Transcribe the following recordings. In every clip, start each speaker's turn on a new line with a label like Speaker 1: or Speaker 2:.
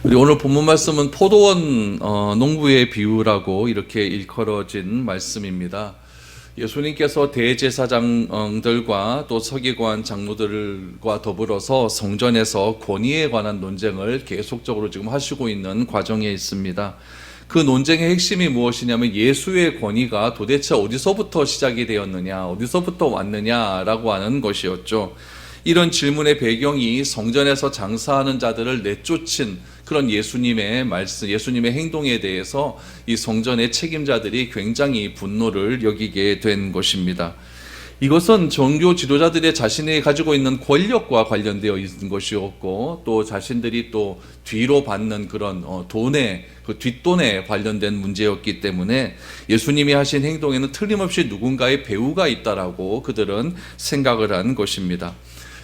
Speaker 1: 우리 오늘 본문 말씀은 포도원 농부의 비유라고 이렇게 일컬어진 말씀입니다. 예수님께서 대제사장들과 또 서기관 장로들과 더불어서 성전에서 권위에 관한 논쟁을 계속적으로 지금 하시고 있는 과정에 있습니다. 그 논쟁의 핵심이 무엇이냐면 예수의 권위가 도대체 어디서부터 시작이 되었느냐, 어디서부터 왔느냐라고 하는 것이었죠. 이런 질문의 배경이 성전에서 장사하는 자들을 내쫓은 그런 예수님의 말씀, 예수님의 행동에 대해서 이 성전의 책임자들이 굉장히 분노를 여기게 된 것입니다. 이것은 종교 지도자들의 자신이 가지고 있는 권력과 관련되어 있는 것이었고, 또 자신들이 또 뒤로 받는 그런 돈의 그 뒷돈에 관련된 문제였기 때문에 예수님이 하신 행동에는 틀림없이 누군가의 배후가 있다라고 그들은 생각을 한 것입니다.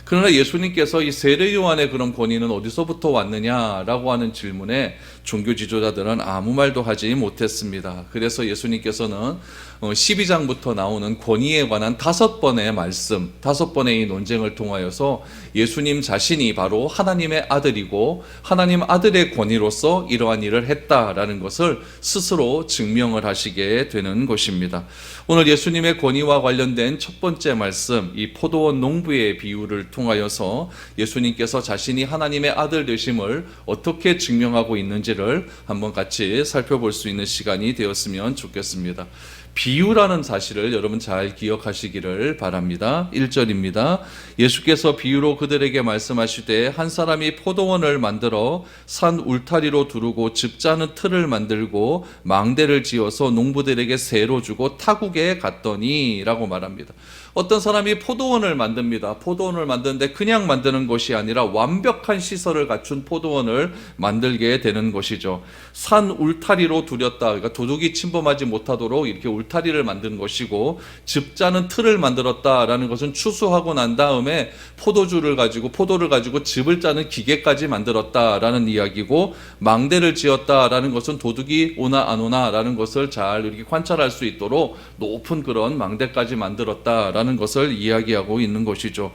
Speaker 1: 그러나 예수님께서 이 세례 요한의 그런 권위는 어디서부터 왔느냐라고 하는 질문에 종교 지도자들은 아무 말도 하지 못했습니다. 그래서 예수님께서는 12장부터 나오는 권위에 관한 5번의 말씀, 5번의 이 논쟁을 통하여서 예수님 자신이 바로 하나님의 아들이고 하나님 아들의 권위로서 이러한 일을 했다라는 것을 스스로 증명을 하시게 되는 것입니다. 오늘 예수님의 권위와 관련된 첫 번째 말씀, 이 포도원 농부의 비유를 통하여서 예수님께서 자신이 하나님의 아들 되심을 어떻게 증명하고 있는지를 한번 같이 살펴볼 수 있는 시간이 되었으면 좋겠습니다. 비유라는 사실을 여러분 잘 기억하시기를 바랍니다. 1절입니다. 예수께서 비유로 그들에게 말씀하시되 한 사람이 포도원을 만들어 산 울타리로 두르고 즙 짜는 틀을 만들고 망대를 지어서 농부들에게 세로 주고 타국에 갔더니 라고 말합니다. 어떤 사람이 포도원을 만듭니다. 포도원을 만드는데 그냥 만드는 것이 아니라 완벽한 시설을 갖춘 포도원을 만들게 되는 것이죠. 산 울타리로 두렸다. 그러니까 도둑이 침범하지 못하도록 이렇게 울타리를 만든 것이고, 즙 짜는 틀을 만들었다라는 것은 추수하고 난 다음에 포도를 가지고 즙을 짜는 기계까지 만들었다라는 이야기고, 망대를 지었다라는 것은 도둑이 오나 안 오나라는 것을 잘 이렇게 관찰할 수 있도록 높은 그런 망대까지 만들었다라는 것을 이야기하고 있는 것이죠.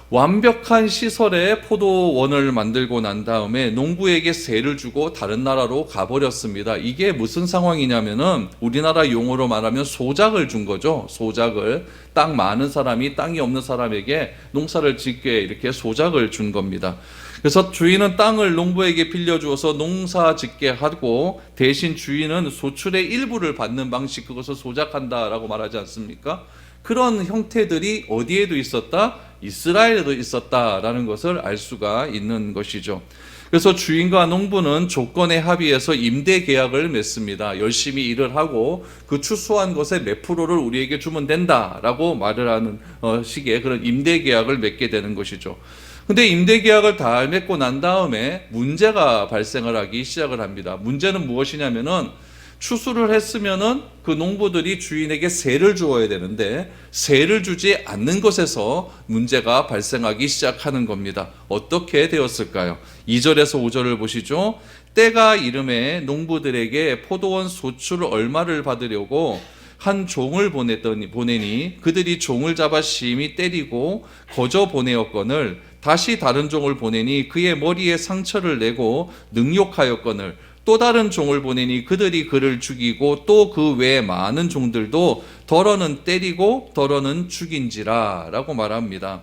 Speaker 1: 완벽한 시설의 포도원을 만들고 난 다음에 농부에게 세를 주고 다른 나라로 가버렸습니다. 이게 무슨 상황이냐면은 우리나라 용어로 말하면 소작을 준 거죠. 소작을. 땅 많은 사람이 땅이 없는 사람에게 농사를 짓게 이렇게 소작을 준 겁니다. 그래서 주인은 땅을 농부에게 빌려주어서 농사 짓게 하고, 대신 주인은 소출의 일부를 받는 방식, 그것을 소작한다라고 말하지 않습니까? 그런 형태들이 어디에도 있었다? 이스라엘에도 있었다라는 것을 알 수가 있는 것이죠. 그래서 주인과 농부는 조건에 합의해서 임대 계약을 맺습니다. 열심히 일을 하고 그 추수한 것의 몇 프로를 우리에게 주면 된다라고 말을 하는 식의 그런 임대 계약을 맺게 되는 것이죠. 근데 임대 계약을 다 맺고 난 다음에 문제가 발생을 하기 시작을 합니다. 문제는 무엇이냐면은 추수를 했으면은 그 농부들이 주인에게 세를 주어야 되는데 세를 주지 않는 것에서 문제가 발생하기 시작하는 겁니다. 어떻게 되었을까요? 2절에서 5절을 보시죠. 때가 이름에 농부들에게 포도원 소출 얼마를 받으려고 한 종을 보내니 그들이 종을 잡아 심히 때리고 거저 보내었거늘 다시 다른 종을 보내니 그의 머리에 상처를 내고 능욕하였거늘 또 다른 종을 보내니 그들이 그를 죽이고 또 그 외에 많은 종들도 더러는 때리고 더러는 죽인지라 라고 말합니다.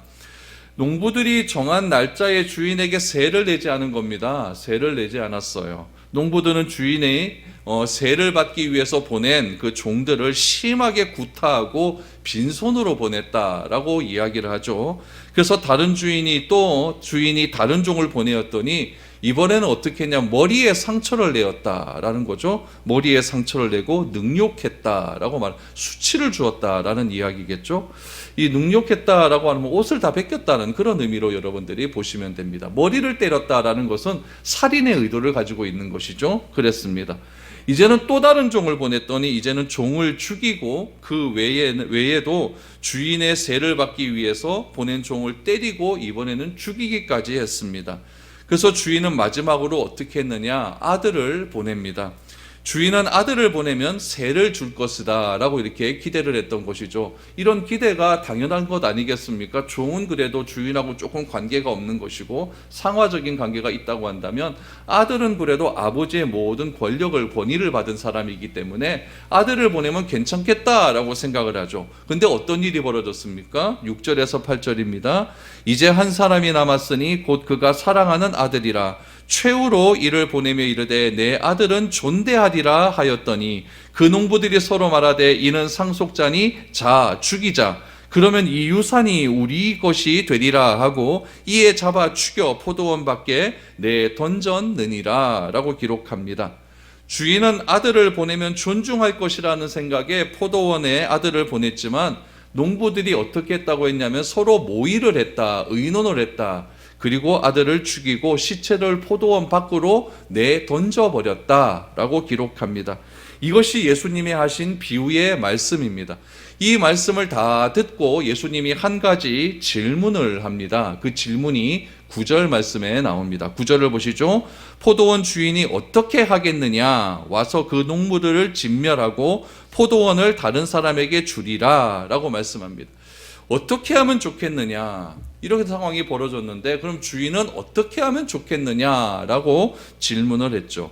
Speaker 1: 농부들이 정한 날짜에 주인에게 세를 내지 않은 겁니다. 세를 내지 않았어요. 농부들은 주인의 세를 받기 위해서 보낸 그 종들을 심하게 구타하고 빈손으로 보냈다라고 이야기를 하죠. 그래서 다른 주인이 다른 종을 보내었더니 이번에는 어떻게 했냐, 머리에 상처를 내었다라는 거죠. 머리에 상처를 내고 능욕했다라고 수치를 주었다라는 이야기겠죠. 이 능욕했다라고 하면 옷을 다 벗겼다는 그런 의미로 여러분들이 보시면 됩니다. 머리를 때렸다라는 것은 살인의 의도를 가지고 있는 것이죠. 그랬습니다. 이제는 또 다른 종을 보냈더니 이제는 종을 죽이고 그 외에도 주인의 세를 받기 위해서 보낸 종을 때리고 이번에는 죽이기까지 했습니다. 그래서 주인은 마지막으로 어떻게 했느냐, 아들을 보냅니다. 주인은 아들을 보내면 새를 줄 것이다 라고 이렇게 기대를 했던 것이죠. 이런 기대가 당연한 것 아니겠습니까? 종은 그래도 주인하고 조금 관계가 없는 것이고 상하적인 관계가 있다고 한다면, 아들은 그래도 아버지의 모든 권력을, 권위를 받은 사람이기 때문에 아들을 보내면 괜찮겠다라고 생각을 하죠. 근데 어떤 일이 벌어졌습니까? 6절에서 8절입니다. 이제 한 사람이 남았으니 곧 그가 사랑하는 아들이라. 최후로 이를 보내며 이르되 내 아들은 존대하리라 하였더니, 그 농부들이 서로 말하되 이는 상속자니 자 죽이자. 그러면 이 유산이 우리 것이 되리라 하고 이에 잡아 죽여 포도원 밖에 내 던졌느니라 라고 기록합니다. 주인은 아들을 보내면 존중할 것이라는 생각에 포도원에 아들을 보냈지만, 농부들이 어떻게 했다고 했냐면 서로 모의를 했다, 의논을 했다. 그리고 아들을 죽이고 시체를 포도원 밖으로 던져버렸다라고 기록합니다. 이것이 예수님이 하신 비유의 말씀입니다. 이 말씀을 다 듣고 예수님이 한 가지 질문을 합니다. 그 질문이 9절 말씀에 나옵니다. 9절을 보시죠. 포도원 주인이 어떻게 하겠느냐? 와서 그 농부들을 진멸하고 포도원을 다른 사람에게 주리라 라고 말씀합니다. 어떻게 하면 좋겠느냐? 이렇게 상황이 벌어졌는데 그럼 주인은 어떻게 하면 좋겠느냐라고 질문을 했죠.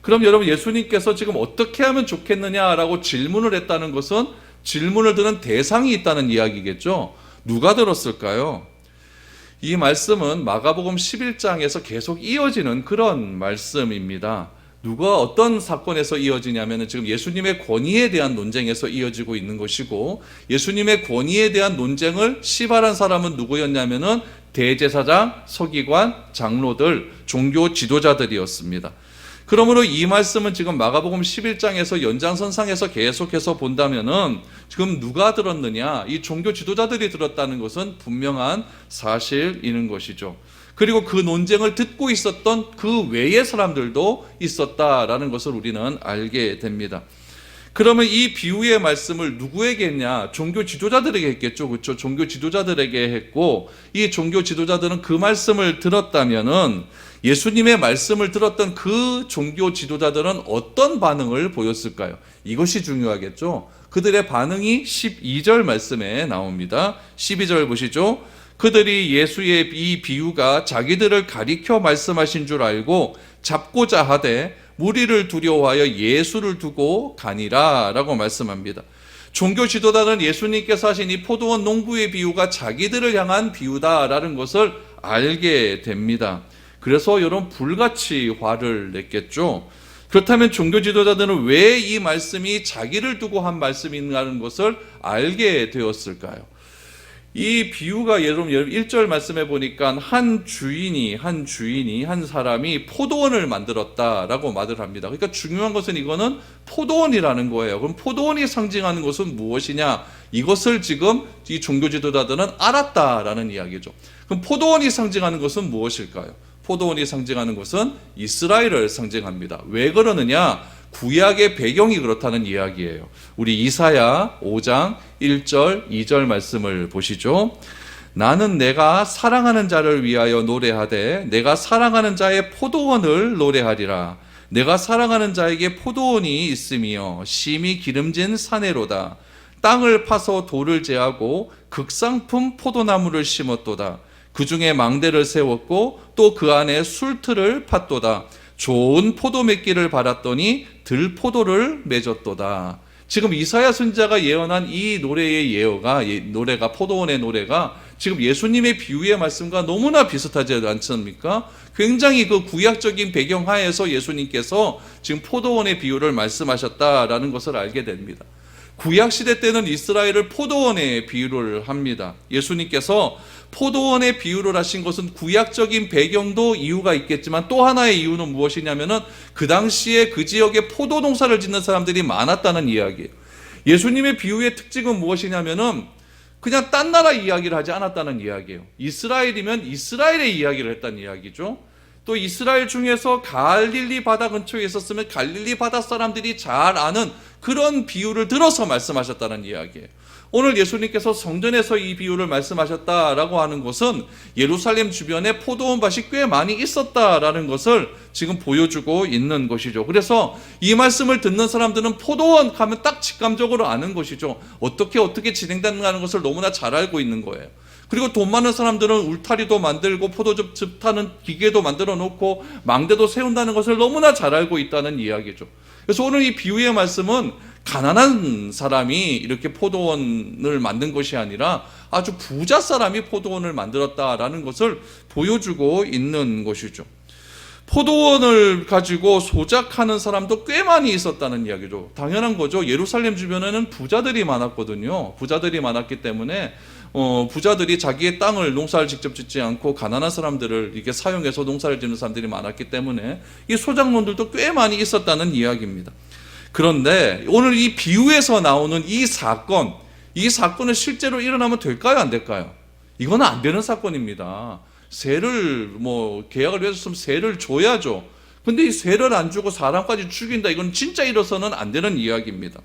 Speaker 1: 그럼 여러분, 예수님께서 지금 어떻게 하면 좋겠느냐라고 질문을 했다는 것은 질문을 드는 대상이 있다는 이야기겠죠. 누가 들었을까요? 이 말씀은 마가복음 11장에서 계속 이어지는 그런 말씀입니다. 누가 어떤 사건에서 이어지냐면 지금 예수님의 권위에 대한 논쟁에서 이어지고 있는 것이고, 예수님의 권위에 대한 논쟁을 시발한 사람은 누구였냐면은 대제사장, 서기관, 장로들, 종교 지도자들이었습니다. 그러므로 이 말씀은 지금 마가복음 11장에서 연장선상에서 계속해서 본다면은 지금 누가 들었느냐? 이 종교 지도자들이 들었다는 것은 분명한 사실이는 것이죠. 그리고 그 논쟁을 듣고 있었던 그 외의 사람들도 있었다라는 것을 우리는 알게 됩니다. 그러면 이 비유의 말씀을 누구에게 했냐? 종교 지도자들에게 했겠죠. 그렇죠? 종교 지도자들에게 했고, 이 종교 지도자들은 그 말씀을 들었다면은 예수님의 말씀을 들었던 그 종교 지도자들은 어떤 반응을 보였을까요? 이것이 중요하겠죠. 그들의 반응이 12절 말씀에 나옵니다. 12절 보시죠. 그들이 예수의 이 비유가 자기들을 가리켜 말씀하신 줄 알고 잡고자 하되 무리를 두려워하여 예수를 두고 가니라 라고 말씀합니다. 종교 지도자는 예수님께서 하신 이 포도원 농부의 비유가 자기들을 향한 비유다라는 것을 알게 됩니다. 그래서 여러분, 불같이 화를 냈겠죠. 그렇다면 종교 지도자들은 왜 이 말씀이 자기를 두고 한 말씀인가는 것을 알게 되었을까요? 이 비유가 여러분 1절 말씀해 보니까 한 사람이 포도원을 만들었다라고 말을 합니다. 그러니까 중요한 것은 이거는 포도원이라는 거예요. 그럼 포도원이 상징하는 것은 무엇이냐? 이것을 지금 이 종교 지도자들은 알았다라는 이야기죠. 그럼 포도원이 상징하는 것은 무엇일까요? 포도원이 상징하는 것은 이스라엘을 상징합니다. 왜 그러느냐? 구약의 배경이 그렇다는 이야기예요. 우리 이사야 5장 1절 2절 말씀을 보시죠. 나는 내가 사랑하는 자를 위하여 노래하되 내가 사랑하는 자의 포도원을 노래하리라. 내가 사랑하는 자에게 포도원이 있으며 심히 기름진 사내로다. 땅을 파서 돌을 제하고 극상품 포도나무를 심었도다. 그 중에 망대를 세웠고 또 그 안에 술틀을 팠도다. 좋은 포도맺기를 바랐더니 들포도를 맺었도다. 지금 이사야 선지자가 예언한 이 노래의 노래가 포도원의 노래가 지금 예수님의 비유의 말씀과 너무나 비슷하지 않습니까? 굉장히 그 구약적인 배경 하에서 예수님께서 지금 포도원의 비유를 말씀하셨다라는 것을 알게 됩니다. 구약 시대 때는 이스라엘을 포도원에 비유를 합니다. 예수님께서 포도원의 비유를 하신 것은 구약적인 배경도 이유가 있겠지만 또 하나의 이유는 무엇이냐면은 그 당시에 그 지역에 포도 농사를 짓는 사람들이 많았다는 이야기예요. 예수님의 비유의 특징은 무엇이냐면은 그냥 딴 나라 이야기를 하지 않았다는 이야기예요. 이스라엘이면 이스라엘의 이야기를 했다는 이야기죠. 또 이스라엘 중에서 갈릴리 바다 근처에 있었으면 갈릴리 바다 사람들이 잘 아는 그런 비유를 들어서 말씀하셨다는 이야기예요. 오늘 예수님께서 성전에서 이 비유를 말씀하셨다라고 하는 것은 예루살렘 주변에 포도원 밭이 꽤 많이 있었다라는 것을 지금 보여주고 있는 것이죠. 그래서 이 말씀을 듣는 사람들은 포도원 가면 딱 직감적으로 아는 것이죠. 어떻게 진행되는가는 것을 너무나 잘 알고 있는 거예요. 그리고 돈 많은 사람들은 울타리도 만들고 포도즙 타는 기계도 만들어 놓고 망대도 세운다는 것을 너무나 잘 알고 있다는 이야기죠. 그래서 오늘 이 비유의 말씀은 가난한 사람이 이렇게 포도원을 만든 것이 아니라 아주 부자 사람이 포도원을 만들었다라는 것을 보여주고 있는 것이죠. 포도원을 가지고 소작하는 사람도 꽤 많이 있었다는 이야기죠. 당연한 거죠. 예루살렘 주변에는 부자들이 많았거든요. 부자들이 많았기 때문에 부자들이 자기의 땅을 농사를 직접 짓지 않고 가난한 사람들을 이렇게 사용해서 농사를 짓는 사람들이 많았기 때문에 이 소작농들도 꽤 많이 있었다는 이야기입니다. 그런데 오늘 이 비유에서 나오는 이 사건은 실제로 일어나면 될까요? 안 될까요? 이거는 안 되는 사건입니다. 세를 계약을 했으면 세를 줘야죠. 근데 이 세를 안 주고 사람까지 죽인다. 이건 진짜 이뤄서는 안 되는 이야기입니다.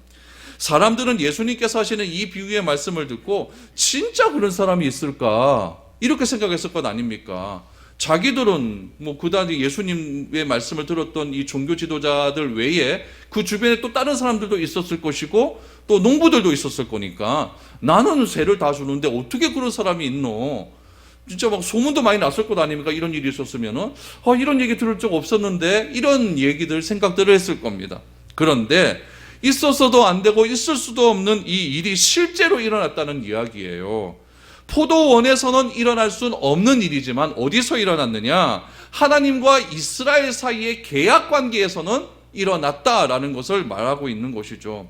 Speaker 1: 사람들은 예수님께서 하시는 이 비유의 말씀을 듣고 진짜 그런 사람이 있을까? 이렇게 생각했을 것 아닙니까? 자기들은 그다음에 예수님의 말씀을 들었던 이 종교 지도자들 외에 그 주변에 또 다른 사람들도 있었을 것이고 또 농부들도 있었을 거니까 나는 세를 다 주는데 어떻게 그런 사람이 있노? 진짜 소문도 많이 났을 것 아닙니까? 이런 일이 있었으면은 이런 얘기 들을 적 없었는데 이런 생각들을 했을 겁니다. 그런데 있었어도 안 되고 있을 수도 없는 이 일이 실제로 일어났다는 이야기예요. 포도원에서는 일어날 수는 없는 일이지만 어디서 일어났느냐? 하나님과 이스라엘 사이의 계약 관계에서는 일어났다라는 것을 말하고 있는 것이죠.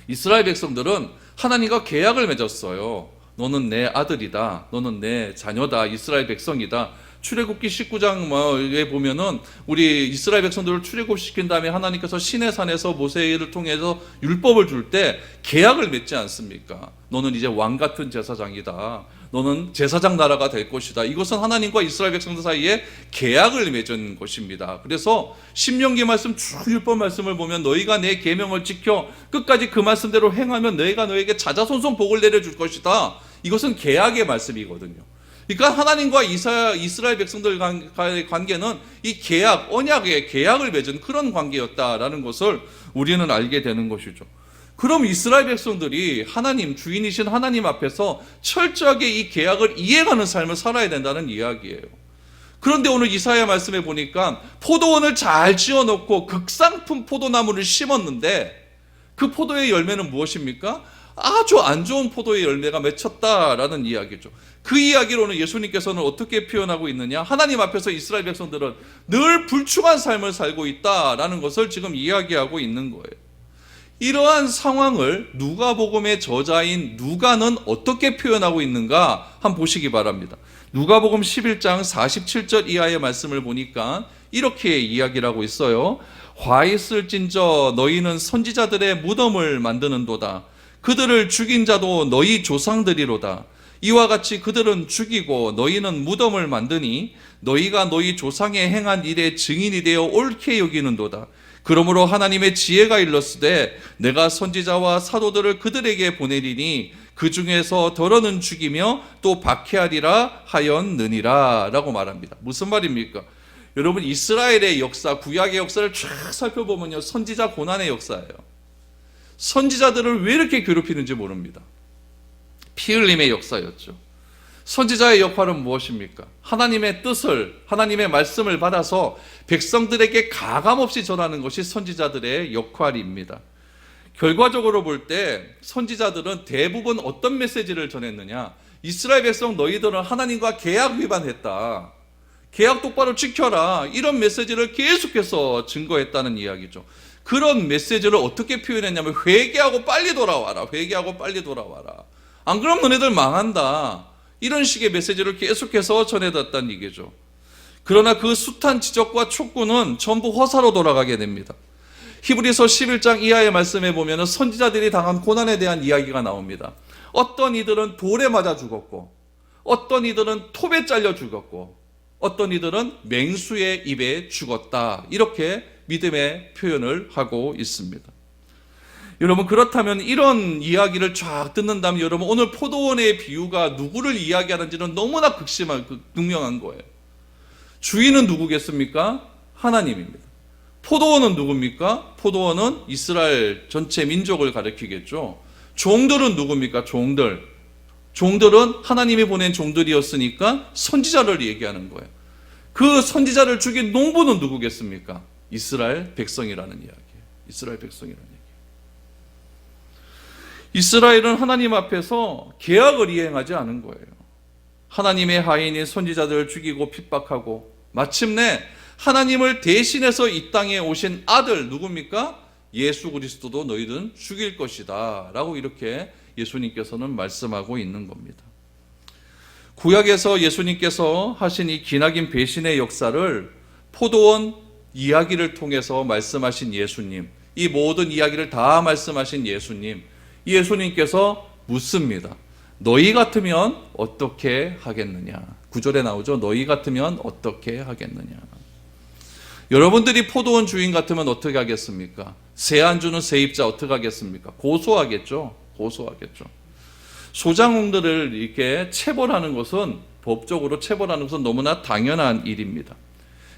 Speaker 1: 이스라엘 백성들은 하나님과 계약을 맺었어요. 너는 내 아들이다. 너는 내 자녀다. 이스라엘 백성이다. 출애굽기 19장에 보면은 우리 이스라엘 백성들을 출애굽시킨 다음에 하나님께서 시내산에서 모세를 통해서 율법을 줄 때 계약을 맺지 않습니까? 너는 이제 왕 같은 제사장이다. 너는 제사장 나라가 될 것이다. 이것은 하나님과 이스라엘 백성들 사이에 계약을 맺은 것입니다. 그래서 신명기 말씀 쭉 율법 말씀을 보면 너희가 내 계명을 지켜 끝까지 그 말씀대로 행하면 내가 너에게 자자손손 복을 내려줄 것이다. 이것은 계약의 말씀이거든요. 그러니까 하나님과 이스라엘 백성들 간의 관계는 이 계약, 언약의 계약을 맺은 그런 관계였다라는 것을 우리는 알게 되는 것이죠. 그럼 이스라엘 백성들이 하나님, 주인이신 하나님 앞에서 철저하게 이 계약을 이해하는 삶을 살아야 된다는 이야기예요. 그런데 오늘 이사야 말씀에 보니까 포도원을 잘 지어놓고 극상품 포도나무를 심었는데 그 포도의 열매는 무엇입니까? 아주 안 좋은 포도의 열매가 맺혔다라는 이야기죠. 그 이야기로는 예수님께서는 어떻게 표현하고 있느냐? 하나님 앞에서 이스라엘 백성들은 늘 불충한 삶을 살고 있다라는 것을 지금 이야기하고 있는 거예요. 이러한 상황을 누가복음의 저자인 누가는 어떻게 표현하고 있는가 한번 보시기 바랍니다. 누가복음 11장 47절 이하의 말씀을 보니까 이렇게 이야기를 하고 있어요. 화 있을진저 너희는 선지자들의 무덤을 만드는도다. 그들을 죽인 자도 너희 조상들이로다. 이와 같이 그들은 죽이고 너희는 무덤을 만드니 너희가 너희 조상의 행한 일의 증인이 되어 옳게 여기는도다. 그러므로 하나님의 지혜가 일렀으되 내가 선지자와 사도들을 그들에게 보내리니 그 중에서 더러는 죽이며 또 박해하리라 하였느니라 라고 말합니다. 무슨 말입니까? 여러분, 이스라엘의 역사, 구약의 역사를 쫙 살펴보면요, 선지자 고난의 역사예요. 선지자들을 왜 이렇게 괴롭히는지 모릅니다. 피 흘림의 역사였죠. 선지자의 역할은 무엇입니까? 하나님의 뜻을, 하나님의 말씀을 받아서 백성들에게 가감없이 전하는 것이 선지자들의 역할입니다. 결과적으로 볼 때 선지자들은 대부분 어떤 메시지를 전했느냐? 이스라엘 백성 너희들은 하나님과 계약 위반했다. 계약 똑바로 지켜라. 이런 메시지를 계속해서 증거했다는 이야기죠. 그런 메시지를 어떻게 표현했냐면 회개하고 빨리 돌아와라. 회개하고 빨리 돌아와라. 안 그러면 너네들 망한다. 이런 식의 메시지를 계속해서 전해졌다는 얘기죠. 그러나 그 숱한 지적과 촉구는 전부 허사로 돌아가게 됩니다. 히브리서 11장 이하의 말씀에 보면 선지자들이 당한 고난에 대한 이야기가 나옵니다. 어떤 이들은 돌에 맞아 죽었고, 어떤 이들은 톱에 잘려 죽었고, 어떤 이들은 맹수의 입에 죽었다. 이렇게 믿음의 표현을 하고 있습니다. 여러분, 그렇다면 이런 이야기를 쫙 듣는다면 여러분, 오늘 포도원의 비유가 누구를 이야기하는지는 너무나 극명한 거예요. 주인은 누구겠습니까? 하나님입니다. 포도원은 누굽니까? 포도원은 이스라엘 전체 민족을 가리키겠죠. 종들은 누굽니까? 종들은 하나님이 보낸 종들이었으니까 선지자를 얘기하는 거예요. 그 선지자를 죽인 농부는 누구겠습니까? 이스라엘 백성이라는 이야기예요. 이스라엘 백성이라는 얘기. 이스라엘은 하나님 앞에서 계약을 이행하지 않은 거예요. 하나님의 하인인 선지자들을 죽이고 핍박하고 마침내 하나님을 대신해서 이 땅에 오신 아들 누굽니까? 예수 그리스도도 너희들은 죽일 것이다 라고 이렇게 예수님께서는 말씀하고 있는 겁니다. 구약에서 예수님께서 하신 이 기나긴 배신의 역사를 포도원 이야기를 통해서 말씀하신 예수님, 이 모든 이야기를 다 말씀하신 예수님께서 묻습니다. 너희 같으면 어떻게 하겠느냐? 9절에 나오죠. 너희 같으면 어떻게 하겠느냐? 여러분들이 포도원 주인 같으면 어떻게 하겠습니까? 세 안 주는 세입자 어떻게 하겠습니까? 고소하겠죠. 소장농들을 이렇게 체벌하는 것은, 법적으로 체벌하는 것은 너무나 당연한 일입니다.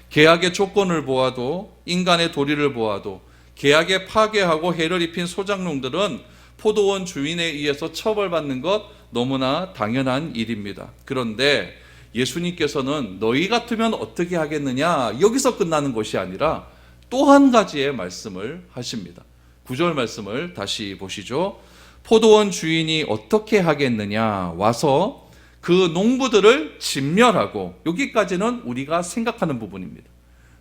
Speaker 1: 계약의 조건을 보아도, 인간의 도리를 보아도 계약에 파괴하고 해를 입힌 소장농들은 포도원 주인에 의해서 처벌받는 것 너무나 당연한 일입니다. 그런데 예수님께서는 너희 같으면 어떻게 하겠느냐, 여기서 끝나는 것이 아니라 또 한 가지의 말씀을 하십니다. 9절 말씀을 다시 보시죠. 포도원 주인이 어떻게 하겠느냐, 와서 그 농부들을 진멸하고, 여기까지는 우리가 생각하는 부분입니다.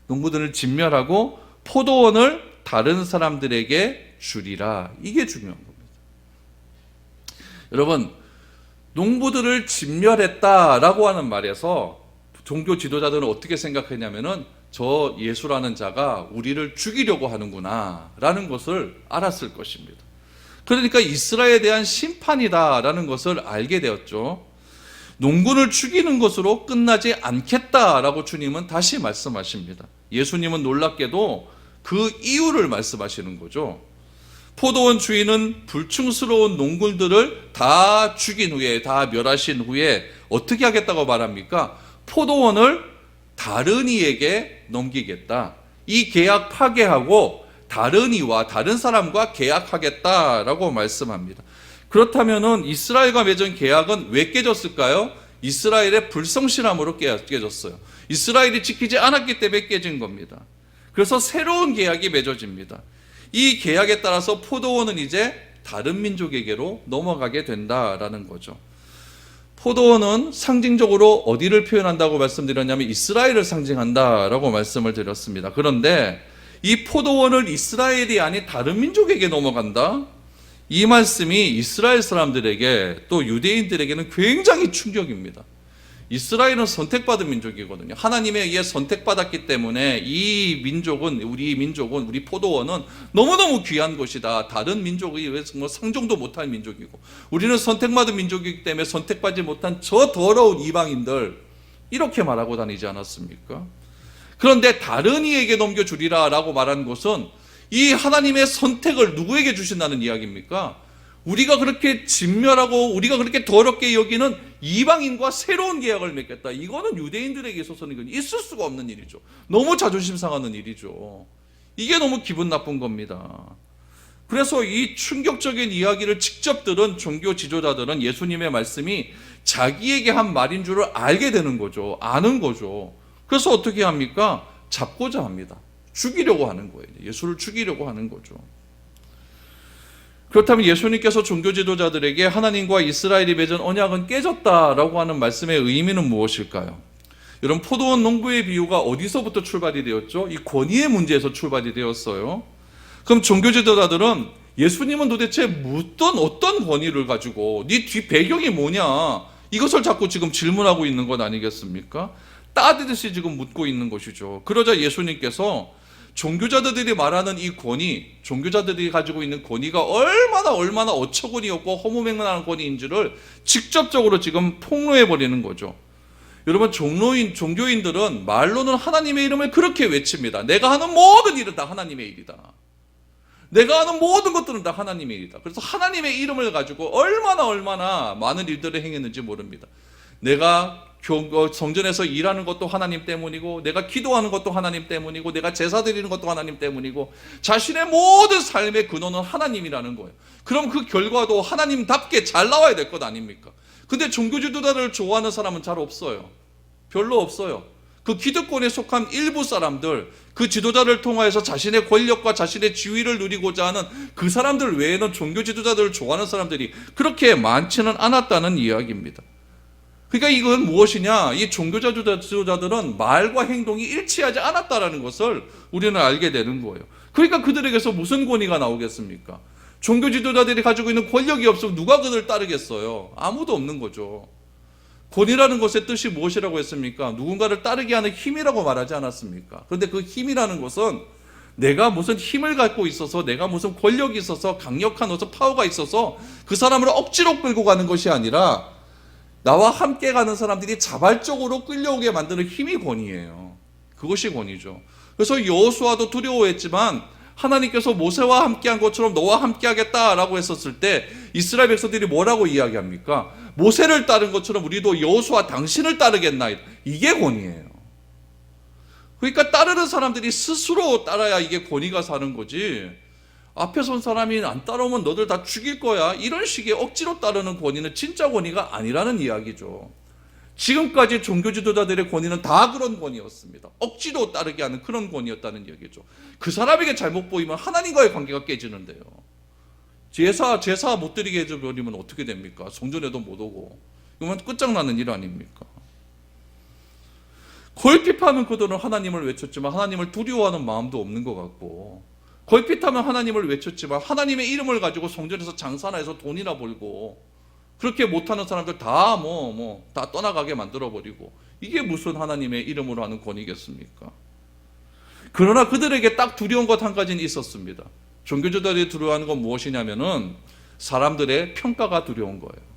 Speaker 1: 농부들을 진멸하고 포도원을 다른 사람들에게 주리라. 이게 중요한 겁니다. 여러분, 농부들을 진멸했다라고 하는 말에서 종교 지도자들은 어떻게 생각했냐면은 저 예수라는 자가 우리를 죽이려고 하는구나 라는 것을 알았을 것입니다. 그러니까 이스라엘에 대한 심판이다라는 것을 알게 되었죠. 농군을 죽이는 것으로 끝나지 않겠다라고 주님은 다시 말씀하십니다. 예수님은 놀랍게도 그 이유를 말씀하시는 거죠. 포도원 주인은 불충스러운 농군들을 다 죽인 후에, 다 멸하신 후에 어떻게 하겠다고 말합니까? 포도원을 다른 이에게 넘기겠다. 이 계약 파괴하고 다른 이와 다른 사람과 계약하겠다라고 말씀합니다. 그렇다면은 이스라엘과 맺은 계약은 왜 깨졌을까요? 이스라엘의 불성실함으로 깨졌어요. 이스라엘이 지키지 않았기 때문에 깨진 겁니다. 그래서 새로운 계약이 맺어집니다. 이 계약에 따라서 포도원은 이제 다른 민족에게로 넘어가게 된다라는 거죠. 포도원은 상징적으로 어디를 표현한다고 말씀드렸냐면 이스라엘을 상징한다라고 말씀을 드렸습니다. 그런데 이 포도원을 이스라엘이 아닌 다른 민족에게 넘어간다? 이 말씀이 이스라엘 사람들에게 또 유대인들에게는 굉장히 충격입니다. 이스라엘은 선택받은 민족이거든요. 하나님에 의해 선택받았기 때문에 이 민족은, 우리 포도원은 너무너무 귀한 것이다. 다른 민족에 의해서 상종도 못할 민족이고, 우리는 선택받은 민족이기 때문에 선택받지 못한 저 더러운 이방인들, 이렇게 말하고 다니지 않았습니까? 그런데 다른 이에게 넘겨주리라 라고 말한 것은 이 하나님의 선택을 누구에게 주신다는 이야기입니까? 우리가 그렇게 진멸하고 우리가 그렇게 더럽게 여기는 이방인과 새로운 계약을 맺겠다. 이거는 유대인들에게 있어서는 있을 수가 없는 일이죠. 너무 자존심 상하는 일이죠. 이게 너무 기분 나쁜 겁니다. 그래서 이 충격적인 이야기를 직접 들은 종교 지도자들은 예수님의 말씀이 자기에게 한 말인 줄을 알게 되는 거죠. 아는 거죠. 그래서 어떻게 합니까? 잡고자 합니다. 죽이려고 하는 거예요. 예수를 죽이려고 하는 거죠. 그렇다면 예수님께서 종교 지도자들에게 하나님과 이스라엘이 맺은 언약은 깨졌다라고 하는 말씀의 의미는 무엇일까요? 여러분, 포도원 농부의 비유가 어디서부터 출발이 되었죠? 이 권위의 문제에서 출발이 되었어요. 그럼 종교 지도자들은 예수님은 도대체 어떤 권위를 가지고, 네 뒤 배경이 뭐냐, 이것을 자꾸 지금 질문하고 있는 것 아니겠습니까? 따지듯이 지금 묻고 있는 것이죠. 그러자 예수님께서 종교자들이 말하는 이 권위, 종교자들이 가지고 있는 권위가 얼마나 어처구니 없고 허무맹랑한 권위인지를 직접적으로 지금 폭로해버리는 거죠. 여러분, 종교인들은 말로는 하나님의 이름을 그렇게 외칩니다. 내가 하는 모든 일은 다 하나님의 일이다. 내가 하는 모든 것들은 다 하나님의 일이다. 그래서 하나님의 이름을 가지고 얼마나 많은 일들을 행했는지 모릅니다. 내가 성전에서 일하는 것도 하나님 때문이고, 내가 기도하는 것도 하나님 때문이고, 내가 제사 드리는 것도 하나님 때문이고, 자신의 모든 삶의 근원은 하나님이라는 거예요. 그럼 그 결과도 하나님답게 잘 나와야 될 것 아닙니까? 근데 종교 지도자를 좋아하는 사람은 잘 없어요. 별로 없어요. 그 기득권에 속한 일부 사람들, 그 지도자를 통하여서 자신의 권력과 자신의 지위를 누리고자 하는 그 사람들 외에는 종교 지도자들을 좋아하는 사람들이 그렇게 많지는 않았다는 이야기입니다. 그러니까 이건 무엇이냐? 이 종교 지도자들은 말과 행동이 일치하지 않았다는 것을 우리는 알게 되는 거예요. 그러니까 그들에게서 무슨 권위가 나오겠습니까? 종교 지도자들이 가지고 있는 권력이 없으면 누가 그들을 따르겠어요? 아무도 없는 거죠. 권위라는 것의 뜻이 무엇이라고 했습니까? 누군가를 따르게 하는 힘이라고 말하지 않았습니까? 그런데 그 힘이라는 것은 내가 무슨 힘을 갖고 있어서, 내가 무슨 권력이 있어서, 강력한 어떤 파워가 있어서 그 사람을 억지로 끌고 가는 것이 아니라 나와 함께 가는 사람들이 자발적으로 끌려오게 만드는 힘이 권위예요. 그것이 권위죠. 그래서 여호수아도 두려워했지만 하나님께서 모세와 함께한 것처럼 너와 함께하겠다라고 했었을 때 이스라엘 백성들이 뭐라고 이야기합니까? 모세를 따른 것처럼 우리도 여호수아 당신을 따르겠나이다. 이게 권위예요. 그러니까 따르는 사람들이 스스로 따라야 이게 권위가 사는 거지, 앞에 선 사람이 안 따라오면 너들 다 죽일 거야, 이런 식의 억지로 따르는 권위는 진짜 권위가 아니라는 이야기죠. 지금까지 종교 지도자들의 권위는 다 그런 권위였습니다. 억지로 따르게 하는 그런 권위였다는 이야기죠. 그 사람에게 잘못 보이면 하나님과의 관계가 깨지는데요. 제사 못 드리게 해버리면 어떻게 됩니까? 성전에도 못 오고. 이건 끝장나는 일 아닙니까? 걸핏하면 그들은 하나님을 외쳤지만 하나님을 두려워하는 마음도 없는 것 같고, 걸핏하면 하나님을 외쳤지만 하나님의 이름을 가지고 성전에서 장사나 해서 돈이나 벌고, 그렇게 못하는 사람들 다 다 떠나가게 만들어버리고, 이게 무슨 하나님의 이름으로 하는 권위겠습니까? 그러나 그들에게 딱 두려운 것 한 가지는 있었습니다. 종교지도자들이 두려워하는 건 무엇이냐면은 사람들의 평가가 두려운 거예요.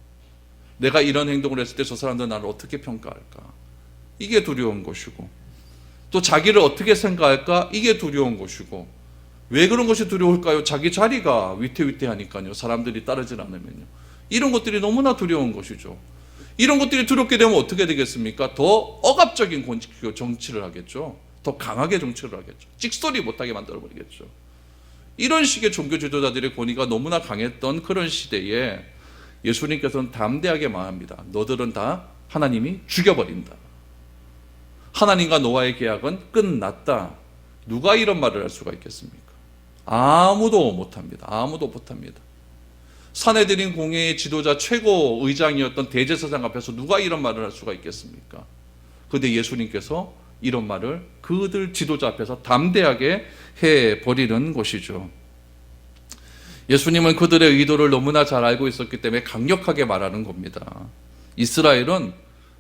Speaker 1: 내가 이런 행동을 했을 때 저 사람들은 나를 어떻게 평가할까? 이게 두려운 것이고, 또 자기를 어떻게 생각할까? 이게 두려운 것이고. 왜 그런 것이 두려울까요? 자기 자리가 위태위태하니까요. 사람들이 따르지 않으면요. 이런 것들이 너무나 두려운 것이죠. 이런 것들이 두렵게 되면 어떻게 되겠습니까? 더 억압적인 정치를 하겠죠. 더 강하게 정치를 하겠죠. 찍소리 못하게 만들어버리겠죠. 이런 식의 종교 지도자들의 권위가 너무나 강했던 그런 시대에 예수님께서는 담대하게 말합니다. 너들은 다 하나님이 죽여버린다. 하나님과 노아의 계약은 끝났다. 누가 이런 말을 할 수가 있겠습니까? 아무도 못합니다. 아무도 못합니다. 사내들인 공회의 지도자 최고 의장이었던 대제사장 앞에서 누가 이런 말을 할 수가 있겠습니까? 그런데 예수님께서 이런 말을 그들 지도자 앞에서 담대하게 해버리는 것이죠. 예수님은 그들의 의도를 너무나 잘 알고 있었기 때문에 강력하게 말하는 겁니다. 이스라엘은,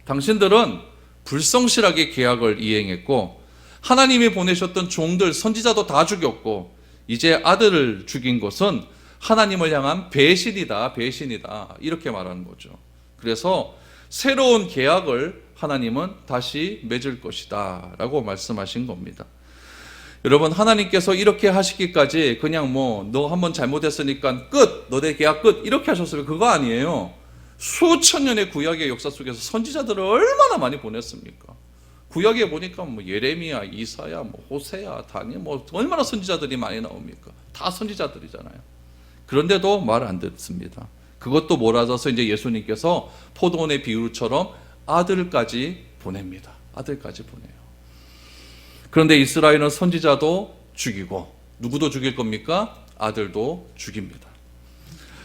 Speaker 1: 당신들은 불성실하게 계약을 이행했고 하나님이 보내셨던 종들, 선지자도 다 죽였고 이제 아들을 죽인 것은 하나님을 향한 배신이다, 배신이다, 이렇게 말하는 거죠. 그래서 새로운 계약을 하나님은 다시 맺을 것이다 라고 말씀하신 겁니다. 여러분, 하나님께서 이렇게 하시기까지 그냥 너 한번 잘못했으니까 끝, 너네 계약 끝, 이렇게 하셨으면 그거 아니에요. 수천 년의 구약의 역사 속에서 선지자들을 얼마나 많이 보냈습니까? 구약에 보니까 예레미야, 이사야, 호세야, 다니엘, 얼마나 선지자들이 많이 나옵니까? 다 선지자들이잖아요. 그런데도 말 안 듣습니다. 그것도 몰아줘서 이제 예수님께서 포도원의 비유처럼 아들까지 보냅니다. 아들까지 보내요. 그런데 이스라엘은 선지자도 죽이고 누구도 죽일 겁니까? 아들도 죽입니다.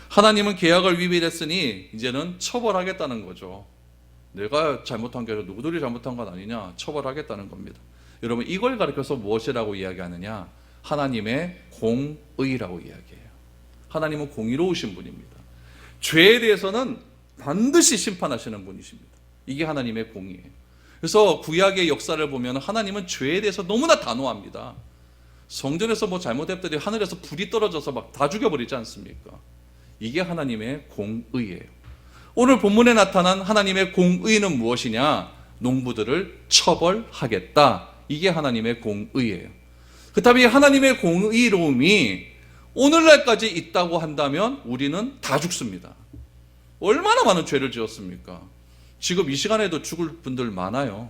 Speaker 1: 하나님은 계약을 위배했으니 이제는 처벌하겠다는 거죠. 내가 잘못한 게 아니라 누구들이 잘못한 건 아니냐, 처벌하겠다는 겁니다. 여러분, 이걸 가르쳐서 무엇이라고 이야기하느냐? 하나님의 공의라고 이야기해요. 하나님은 공의로우신 분입니다. 죄에 대해서는 반드시 심판하시는 분이십니다. 이게 하나님의 공의예요. 그래서 구약의 역사를 보면 하나님은 죄에 대해서 너무나 단호합니다. 성전에서 잘못했더니 하늘에서 불이 떨어져서 막 다 죽여버리지 않습니까? 이게 하나님의 공의예요. 오늘 본문에 나타난 하나님의 공의는 무엇이냐? 농부들을 처벌하겠다. 이게 하나님의 공의예요. 그렇다면 하나님의 공의로움이 오늘날까지 있다고 한다면 우리는 다 죽습니다. 얼마나 많은 죄를 지었습니까? 지금 이 시간에도 죽을 분들 많아요.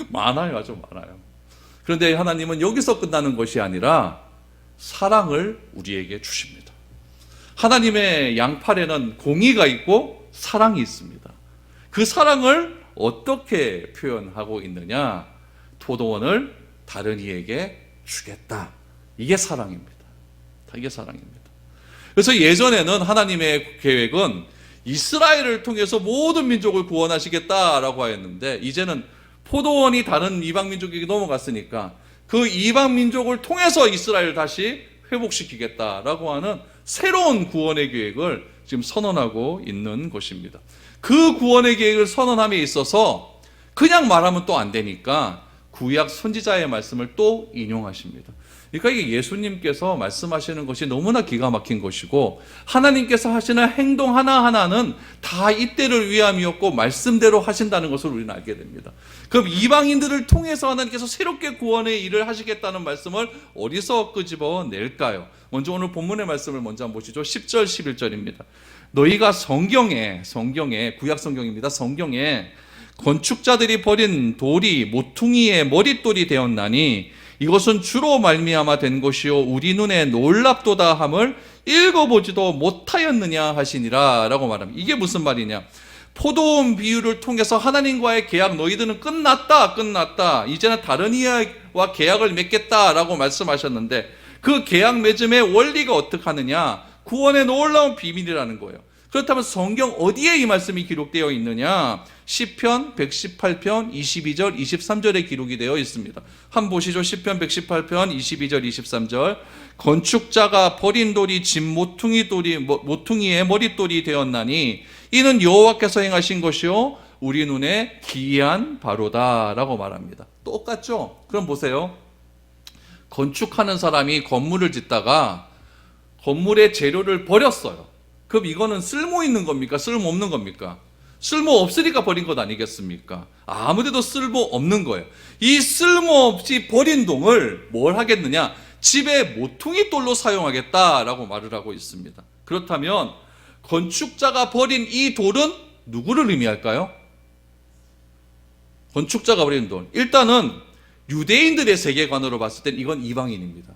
Speaker 1: 많아요, 아주 많아요. 그런데 하나님은 여기서 끝나는 것이 아니라 사랑을 우리에게 주십니다. 하나님의 양팔에는 공의가 있고 사랑이 있습니다. 그 사랑을 어떻게 표현하고 있느냐? 포도원을 다른 이에게 주겠다. 이게 사랑입니다. 이게 사랑입니다. 그래서 예전에는 하나님의 계획은 이스라엘을 통해서 모든 민족을 구원하시겠다라고 하였는데, 이제는 포도원이 다른 이방 민족에게 넘어갔으니까 그 이방 민족을 통해서 이스라엘을 다시 회복시키겠다라고 하는 새로운 구원의 계획을 지금 선언하고 있는 것입니다. 그 구원의 계획을 선언함에 있어서 그냥 말하면 또 안 되니까 구약 선지자의 말씀을 또 인용하십니다. 그러니까 이게 예수님께서 말씀하시는 것이 너무나 기가 막힌 것이고, 하나님께서 하시는 행동 하나하나는 다 이때를 위함이었고 말씀대로 하신다는 것을 우리는 알게 됩니다. 그럼 이방인들을 통해서 하나님께서 새롭게 구원의 일을 하시겠다는 말씀을 어디서 끄집어낼까요? 먼저 오늘 본문의 말씀을 먼저 한번 보시죠. 10절 11절입니다. 너희가 성경에 구약 성경입니다. 성경에 건축자들이 버린 돌이 모퉁이의 머릿돌이 되었나니 이것은 주로 말미암아 된 것이요 우리 눈에 놀랍도다 함을 읽어보지도 못하였느냐 하시니라 라고 말합니다. 이게 무슨 말이냐? 포도원 비유를 통해서 하나님과의 계약, 너희들은 끝났다 이제는 다른 이와 계약을 맺겠다라고 말씀하셨는데, 그 계약 맺음의 원리가 어떻게 하느냐? 구원의 놀라운 비밀이라는 거예요. 그렇다면 성경 어디에 이 말씀이 기록되어 있느냐? 시편 118편 22절 23절에 기록이 되어 있습니다. 한번 보시죠. 시편 118편 22절 23절. 건축자가 버린 돌이 집 모퉁이의 머릿돌이 되었나니 이는 여호와께서 행하신 것이요 우리 눈에 기이한 바로다라고 말합니다. 똑같죠? 그럼 보세요. 건축하는 사람이 건물을 짓다가 건물의 재료를 버렸어요. 그럼 이거는 쓸모 있는 겁니까? 쓸모 없는 겁니까? 쓸모 없으니까 버린 것 아니겠습니까? 아무데도 쓸모 없는 거예요. 이 쓸모 없이 버린 동을 뭘 하겠느냐? 집의 모퉁이 돌로 사용하겠다라고 말을 하고 있습니다. 그렇다면 건축자가 버린 이 돌은 누구를 의미할까요? 건축자가 버린 돌. 일단은 유대인들의 세계관으로 봤을 땐 이건 이방인입니다.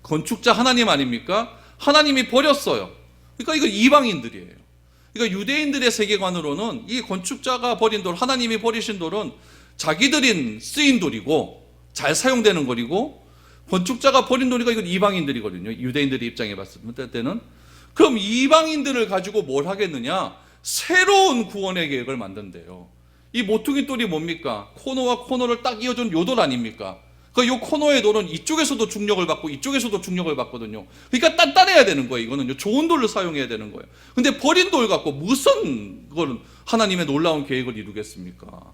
Speaker 1: 건축자 하나님 아닙니까? 하나님이 버렸어요. 그러니까 이건 이방인들이에요. 그러니까 유대인들의 세계관으로는 이 건축자가 버린 돌, 하나님이 버리신 돌은 자기들이 쓰인 돌이고 잘 사용되는 거리고, 건축자가 버린 돌이니까 이건 이방인들이거든요. 유대인들의 입장에 봤을 때는. 그럼 이방인들을 가지고 뭘 하겠느냐? 새로운 구원의 계획을 만든대요. 이 모퉁이 돌이 뭡니까? 코너와 코너를 딱 이어준 요 돌 아닙니까? 그 요 코너의 돌은 이쪽에서도 중력을 받고 이쪽에서도 중력을 받거든요. 그러니까 단단해야 되는 거예요. 이거는 좋은 돌을 사용해야 되는 거예요. 근데 버린 돌 갖고 무슨 그걸 하나님의 놀라운 계획을 이루겠습니까?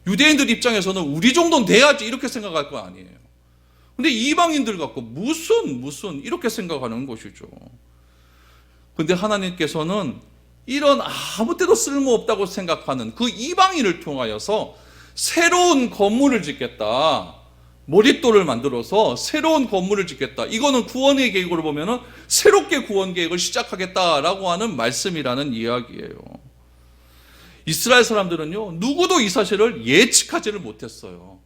Speaker 1: 유대인들 입장에서는 우리 정도는 돼야지 이렇게 생각할 거 아니에요. 근데 이방인들 갖고 무슨 이렇게 생각하는 것이죠. 근데 하나님께서는 이런 아무 때도 쓸모없다고 생각하는 그 이방인을 통하여서 새로운 건물을 짓겠다. 머릿돌을 만들어서 새로운 건물을 짓겠다. 이거는 구원의 계획으로 보면은 새롭게 구원 계획을 시작하겠다라고 하는 말씀이라는 이야기예요. 이스라엘 사람들은요, 누구도 이 사실을 예측하지를 못했어요.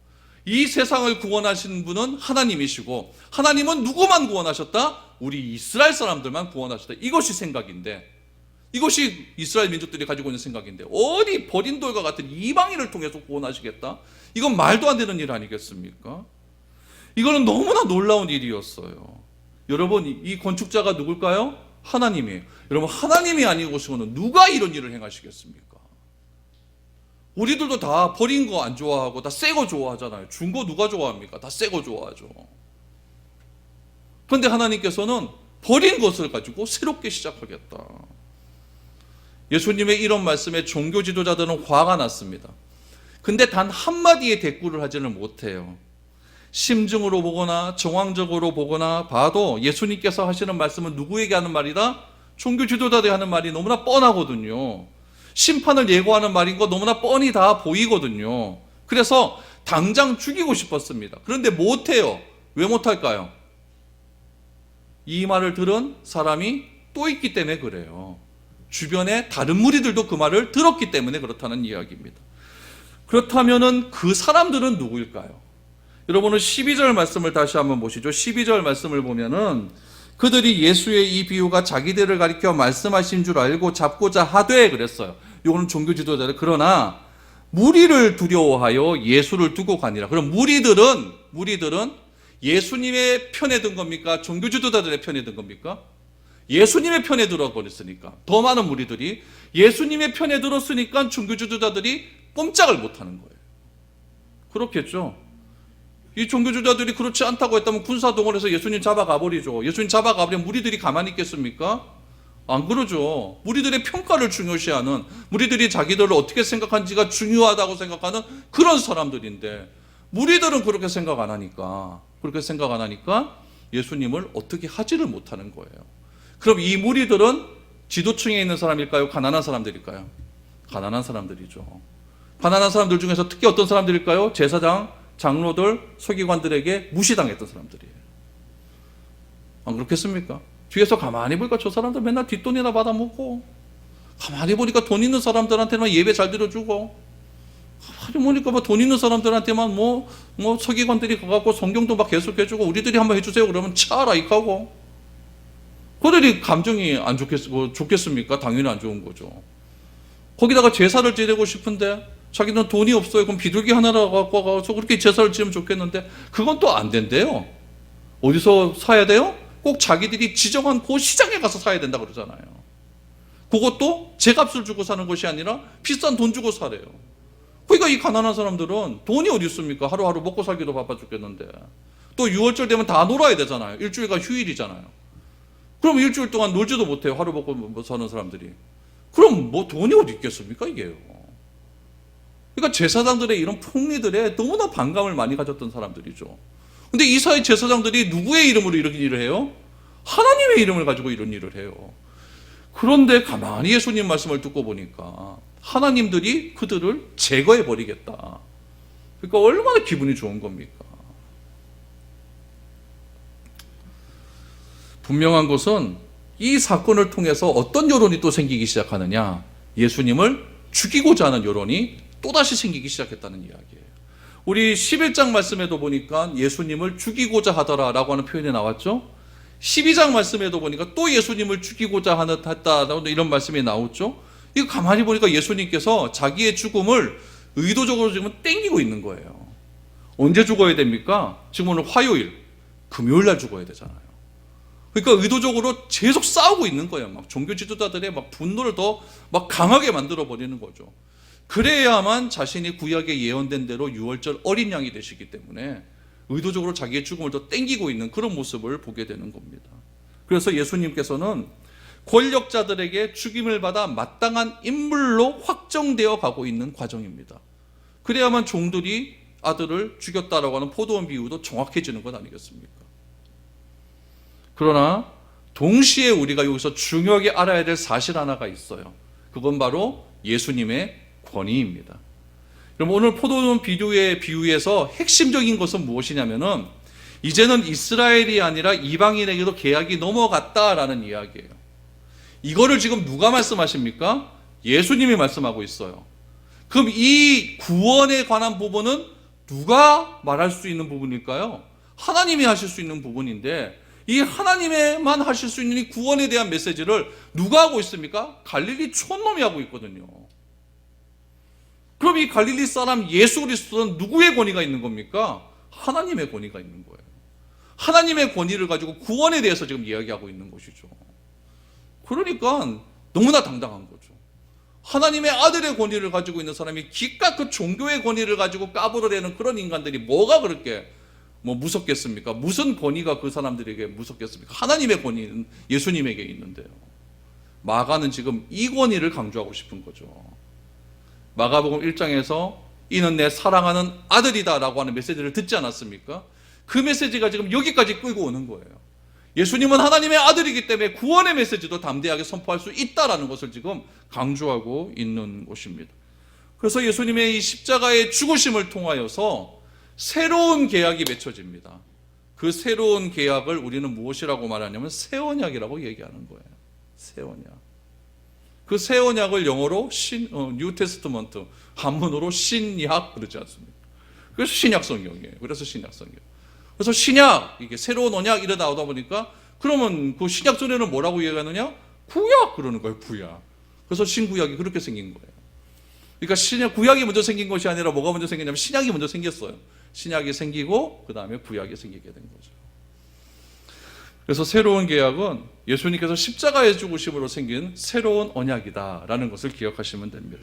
Speaker 1: 이 세상을 구원하신 분은 하나님이시고, 하나님은 누구만 구원하셨다? 우리 이스라엘 사람들만 구원하셨다. 이것이 생각인데, 이것이 이스라엘 민족들이 가지고 있는 생각인데, 어디 버린 돌과 같은 이방인을 통해서 구원하시겠다? 이건 말도 안 되는 일 아니겠습니까? 이거는 너무나 놀라운 일이었어요. 여러분, 이 건축자가 누굴까요? 하나님이에요. 여러분, 하나님이 아니고서는 누가 이런 일을 행하시겠습니까? 우리들도 다 버린 거 안 좋아하고 다 새 거 좋아하잖아요. 준 거 누가 좋아합니까? 다 새 거 좋아하죠. 그런데 하나님께서는 버린 것을 가지고 새롭게 시작하겠다. 예수님의 이런 말씀에 종교 지도자들은 화가 났습니다. 근데 단 한마디의 대꾸를 하지는 못해요. 심증으로 보거나 정황적으로 보거나 봐도 예수님께서 하시는 말씀은 누구에게 하는 말이다? 종교 지도자들이 하는 말이 너무나 뻔하거든요. 심판을 예고하는 말인 거 너무나 뻔히 다 보이거든요. 그래서 당장 죽이고 싶었습니다. 그런데 못해요. 왜 못할까요? 이 말을 들은 사람이 또 있기 때문에 그래요. 주변에 다른 무리들도 그 말을 들었기 때문에 그렇다는 이야기입니다. 그렇다면은 그 사람들은 누구일까요? 여러분은 12절 말씀을 다시 한번 보시죠. 12절 말씀을 보면은 그들이 예수의 이 비유가 자기들을 가리켜 말씀하신 줄 알고 잡고자 하되 그랬어요. 이거는 종교 지도자들. 그러나 무리를 두려워하여 예수를 두고 가니라. 그럼 무리들은 예수님의 편에 든 겁니까? 종교 지도자들의 편에 든 겁니까? 예수님의 편에 들어버렸으니까. 더 많은 무리들이 예수님의 편에 들었으니까 종교 지도자들이 꼼짝을 못하는 거예요. 그렇겠죠. 이 종교주자들이 그렇지 않다고 했다면 군사동원해서 예수님 잡아가버리죠. 예수님 잡아가버리면 무리들이 가만히 있겠습니까? 안 그러죠. 무리들의 평가를 중요시하는, 무리들이 자기들을 어떻게 생각하는지가 중요하다고 생각하는 그런 사람들인데, 무리들은 그렇게 생각 안 하니까 예수님을 어떻게 하지를 못하는 거예요. 그럼 이 무리들은 지도층에 있는 사람일까요? 가난한 사람들일까요? 가난한 사람들이죠. 가난한 사람들 중에서 특히 어떤 사람들일까요? 제사장, 장로들, 서기관들에게 무시당했던 사람들이에요. 안 그렇겠습니까? 뒤에서 가만히 보니까 저 사람들 맨날 뒷돈이나 받아먹고, 가만히 보니까 돈 있는 사람들한테만 예배 잘 들어주고, 가만히 보니까 뭐 돈 있는 사람들한테만 서기관들이 가갖고 성경도 막 계속 해주고, 우리들이 한번 해주세요 그러면 차라 이하고, 그들이 감정이 안 좋겠습니까? 당연히 안 좋은 거죠. 거기다가 제사를 지내고 싶은데 자기는 돈이 없어요. 그럼 비둘기 하나를 갖고 가서 그렇게 제사를 지으면 좋겠는데 그건 또 안 된대요. 어디서 사야 돼요? 꼭 자기들이 지정한 그 시장에 가서 사야 된다 그러잖아요. 그것도 제값을 주고 사는 것이 아니라 비싼 돈 주고 사래요. 그러니까 이 가난한 사람들은 돈이 어디 있습니까? 하루하루 먹고 살기도 바빠 죽겠는데. 또 6월절 되면 다 놀아야 되잖아요. 일주일간 휴일이잖아요. 그럼 일주일 동안 놀지도 못해요. 하루 먹고 사는 사람들이. 그럼 뭐 돈이 어디 있겠습니까 이게요. 그러니까 제사장들의 이런 폭리들에 너무나 반감을 많이 가졌던 사람들이죠. 근데 이사의 제사장들이 누구의 이름으로 이런 일을 해요? 하나님의 이름을 가지고 이런 일을 해요. 그런데 가만히 예수님 말씀을 듣고 보니까 하나님들이 그들을 제거해 버리겠다. 그러니까 얼마나 기분이 좋은 겁니까? 분명한 것은 이 사건을 통해서 어떤 여론이 또 생기기 시작하느냐, 예수님을 죽이고자 하는 여론이 또다시 생기기 시작했다는 이야기예요. 우리 11장 말씀에도 보니까 예수님을 죽이고자 하더라라고 하는 표현이 나왔죠. 12장 말씀에도 보니까 또 예수님을 죽이고자 했다라고 이런 말씀이 나왔죠. 이거 가만히 보니까 예수님께서 자기의 죽음을 의도적으로 지금 땡기고 있는 거예요. 언제 죽어야 됩니까? 지금 오늘 화요일, 금요일 날 죽어야 되잖아요. 그러니까 의도적으로 계속 싸우고 있는 거예요. 막 종교 지도자들의 막 분노를 더 막 강하게 만들어 버리는 거죠. 그래야만 자신이 구약에 예언된 대로 6월절 어린 양이 되시기 때문에 의도적으로 자기의 죽음을 더 땡기고 있는 그런 모습을 보게 되는 겁니다. 그래서 예수님께서는 권력자들에게 죽임을 받아 마땅한 인물로 확정되어 가고 있는 과정입니다. 그래야만 종들이 아들을 죽였다라고 하는 포도원 비유도 정확해지는 것 아니겠습니까? 그러나 동시에 우리가 여기서 중요하게 알아야 될 사실 하나가 있어요. 그건 바로 예수님의 권위입니다. 그럼 오늘 포도원 비유에서 핵심적인 것은 무엇이냐면은 이제는 이스라엘이 아니라 이방인에게도 계약이 넘어갔다라는 이야기예요. 이거를 지금 누가 말씀하십니까? 예수님이 말씀하고 있어요. 그럼 이 구원에 관한 부분은 누가 말할 수 있는 부분일까요? 하나님이 하실 수 있는 부분인데 이 하나님에만 하실 수 있는 이 구원에 대한 메시지를 누가 하고 있습니까? 갈릴리 촌놈이 하고 있거든요. 그럼 이 갈릴리 사람 예수 그리스도는 누구의 권위가 있는 겁니까? 하나님의 권위가 있는 거예요. 하나님의 권위를 가지고 구원에 대해서 지금 이야기하고 있는 것이죠. 그러니까 너무나 당당한 거죠. 하나님의 아들의 권위를 가지고 있는 사람이 기껏 그 종교의 권위를 가지고 까불어대는 그런 인간들이 뭐가 그렇게 무섭겠습니까? 무슨 권위가 그 사람들에게 무섭겠습니까? 하나님의 권위는 예수님에게 있는데요. 마가는 지금 이 권위를 강조하고 싶은 거죠. 마가복음 1장에서 이는 내 사랑하는 아들이다 라고 하는 메시지를 듣지 않았습니까? 그 메시지가 지금 여기까지 끌고 오는 거예요. 예수님은 하나님의 아들이기 때문에 구원의 메시지도 담대하게 선포할 수 있다라는 것을 지금 강조하고 있는 것입니다. 그래서 예수님의 이 십자가의 죽으심을 통하여서 새로운 계약이 맺혀집니다. 그 새로운 계약을 우리는 무엇이라고 말하냐면 새 언약이라고 얘기하는 거예요. 새 언약. 그 새 언약을 영어로 뉴 테스트먼트, 한문으로 신약 그러지 않습니까? 그래서 신약 성경이에요. 그래서 신약 성경. 그래서 신약, 이게 새로운 언약 이래 나오다 보니까 그러면 그 신약 전에는 뭐라고 얘기하느냐? 구약 그러는 거예요. 구약. 그래서 신구약이 그렇게 생긴 거예요. 그러니까 구약이 먼저 생긴 것이 아니라 뭐가 먼저 생겼냐면 신약이 먼저 생겼어요. 신약이 생기고 그 다음에 구약이 생기게 된 거죠. 그래서 새로운 계약은 예수님께서 십자가의 죽으심으로 생긴 새로운 언약이다라는 것을 기억하시면 됩니다.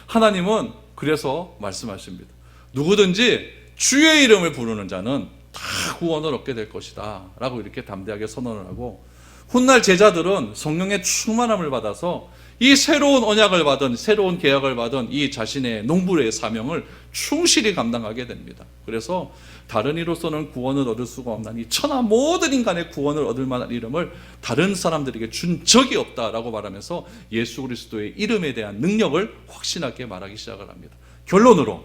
Speaker 1: 하나님은 그래서 말씀하십니다. 누구든지 주의 이름을 부르는 자는 다 구원을 얻게 될 것이다 라고 이렇게 담대하게 선언을 하고, 훗날 제자들은 성령의 충만함을 받아서 이 새로운 언약을 받은, 새로운 계약을 받은 이 자신의 농부의 사명을 충실히 감당하게 됩니다. 그래서 다른 이로서는 구원을 얻을 수가 없나니 천하 모든 인간의 구원을 얻을 만한 이름을 다른 사람들에게 준 적이 없다라고 말하면서 예수 그리스도의 이름에 대한 능력을 확신하게 말하기 시작을 합니다. 결론으로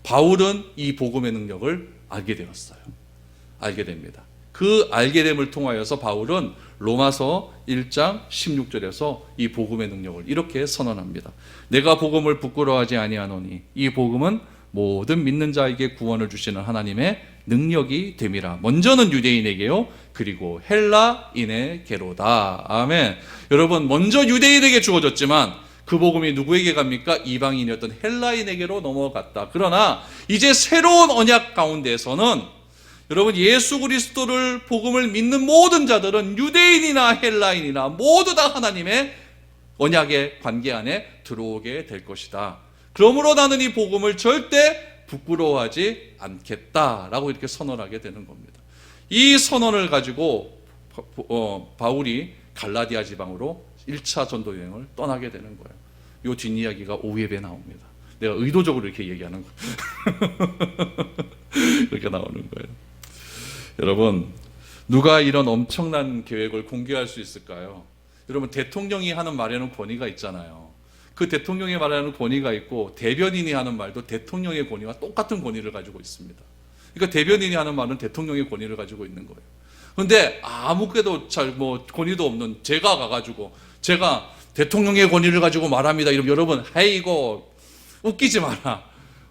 Speaker 1: 바울은 이 복음의 능력을 알게 되었어요. 알게 됩니다. 그 알게 됨을 통하여서 바울은 로마서 1장 16절에서 이 복음의 능력을 이렇게 선언합니다. 내가 복음을 부끄러워하지 아니하노니 이 복음은 모든 믿는 자에게 구원을 주시는 하나님의 능력이 됨이라. 먼저는 유대인에게요, 그리고 헬라인에게로다. 아멘. 여러분, 먼저 유대인에게 주어졌지만 그 복음이 누구에게 갑니까? 이방인이었던 헬라인에게로 넘어갔다. 그러나 이제 새로운 언약 가운데서는 여러분, 예수 그리스도를 복음을 믿는 모든 자들은 유대인이나 헬라인이나 모두 다 하나님의 언약의 관계 안에 들어오게 될 것이다. 그러므로 나는 이 복음을 절대 부끄러워하지 않겠다라고 이렇게 선언하게 되는 겁니다. 이 선언을 가지고 바울이 갈라디아 지방으로 1차 전도 여행을 떠나게 되는 거예요. 이 뒷이야기가 5회에 나옵니다. 내가 의도적으로 이렇게 얘기하는 거예요. 이렇게 나오는 거예요. 여러분, 누가 이런 엄청난 계획을 공개할 수 있을까요? 여러분, 대통령이 하는 말에는 권위가 있잖아요. 그 대통령이 말하는 권위가 있고 대변인이 하는 말도 대통령의 권위와 똑같은 권위를 가지고 있습니다. 그러니까 대변인이 하는 말은 대통령의 권위를 가지고 있는 거예요. 그런데 아무것도 권위도 없는 제가 가가지고 제가 대통령의 권위를 가지고 말합니다. 이러면 여러분, 아이고 웃기지 마라.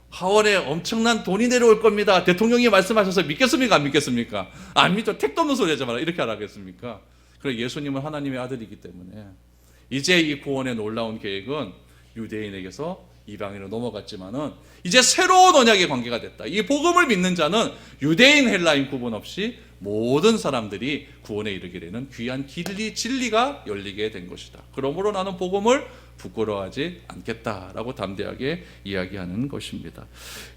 Speaker 1: 하원에 엄청난 돈이 내려올 겁니다. 대통령이 말씀하셔서 믿겠습니까? 안 믿겠습니까? 안 믿죠. 택도 없는 소리 하지 마라. 이렇게 하라겠습니까? 그래, 예수님은 하나님의 아들이기 때문에 이제 이 구원의 놀라운 계획은 유대인에게서 이방인으로 넘어갔지만은 이제 새로운 언약의 관계가 됐다. 이 복음을 믿는 자는 유대인, 헬라인 구분 없이 모든 사람들이 구원에 이르게 되는 귀한 진리가 열리게 된 것이다. 그러므로 나는 복음을 부끄러워하지 않겠다라고 담대하게 이야기하는 것입니다.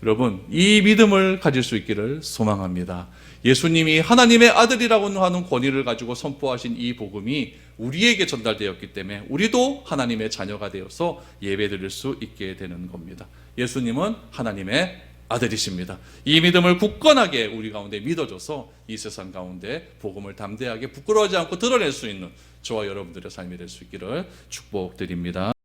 Speaker 1: 여러분, 이 믿음을 가질 수 있기를 소망합니다. 예수님이 하나님의 아들이라고 하는 권위를 가지고 선포하신 이 복음이 우리에게 전달되었기 때문에 우리도 하나님의 자녀가 되어서 예배드릴 수 있게 되는 겁니다. 예수님은 하나님의 아들이십니다. 이 믿음을 굳건하게 우리 가운데 믿어줘서 이 세상 가운데 복음을 담대하게 부끄러워하지 않고 드러낼 수 있는 저와 여러분들의 삶이 될 수 있기를 축복드립니다.